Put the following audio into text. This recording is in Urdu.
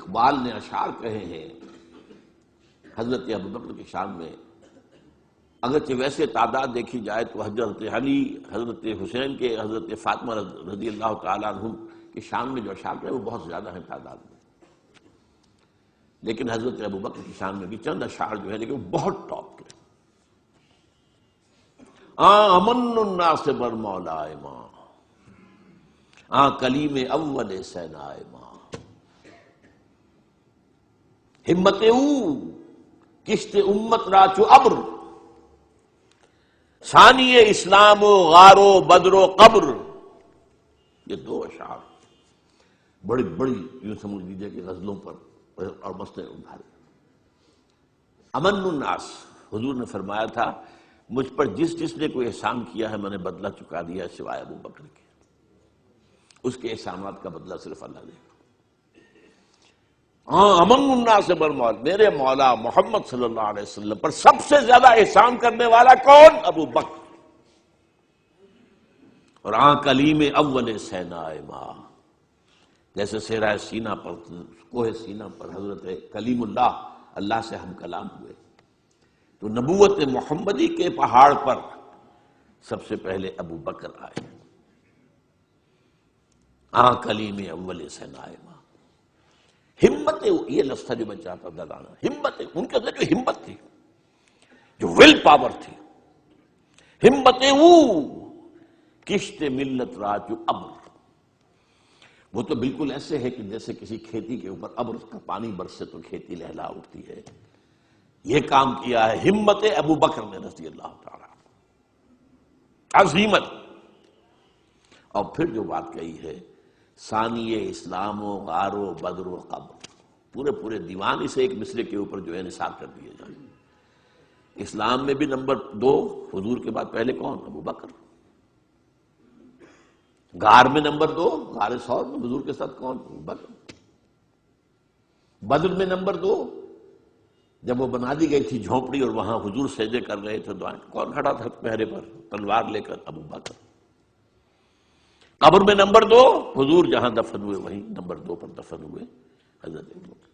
اقبال نے اشعار کہے ہیں حضرت ابوبکر کی شان میں، اگرچہ ویسے تعداد دیکھی جائے تو حضرت علی، حضرت حسین کے، حضرت فاطمہ رضی اللہ تعالیٰ عنہ کی شان میں جو اشعار ہیں وہ بہت زیادہ ہیں تعداد میں، لیکن حضرت ابوبکر کی شان میں بھی چند اشعار جو ہیں لیکن وہ بہت ٹاپ کے۔ امن الناس بر مولائے ماں، کلیم اول سینائے ماں، ہمت او کشت امت را چو ابر، ثانی اسلام و غار و بدر و قبر۔ یہ دو اشعار بڑی بڑی یوں سمجھ لیجیے کہ غزلوں پر اور مسئلے ابھارے۔ امن الناس، حضور نے فرمایا تھا مجھ پر جس نے کوئی احسان کیا ہے میں نے بدلہ چکا دیا ہے سوائے ابو بکر کے، اس کے احسانات کا بدلہ صرف اللہ دے گا۔ امن الناس بر مولا، میرے مولا محمد صلی اللہ علیہ وسلم پر سب سے زیادہ احسان کرنے والا کون؟ ابو بکر۔ اور کلیم اول سینائے ماں، جیسے صحرا سینا پر، کوہ سینا پر حضرت کلیم اللہ سے ہم کلام ہوئے، تو نبوت محمدی کے پہاڑ پر سب سے پہلے ابو بکر آئے۔ کلیم اول سینائے ماں، ہمت، یہ لفظ تھا جو میں چاہتا تھا لانا، ہمت، ان کے اندر جو ہمت تھی، جو ول پاور تھی، ہمت وہ کشت ملت راجو ابر، وہ تو بالکل ایسے ہے کہ جیسے کسی کھیتی کے اوپر ابر کا پانی برسے تو کھیتی لہلا اٹھتی ہے، یہ کام کیا ہے ہمت ابو بکر نے رضی اللہ تعالی عظیمت۔ اور پھر جو بات کہی ہے ثانی اسلام و غار و بدر و قبر، پورے دیوان اسے ایک مصرے کے اوپر جو ہے نثار کر دیے جائیں۔ اسلام میں بھی نمبر 2 حضور کے بعد پہلے کون؟ ابو بکر۔ غار میں نمبر 2، غار ثور میں حضور کے ساتھ کون؟ ابو بکر۔ بدر میں نمبر 2، جب وہ بنا دی گئی تھی جھونپڑی اور وہاں حضور سجدے کر رہے تھے دعائیں، کون کھڑا تھا پہرے پر تلوار لے کر؟ ابو بکر۔ قبر میں نمبر 2، حضور جہاں دفن ہوئے وہیں نمبر 2 پر دفن ہوئے حضرت ابو بکر۔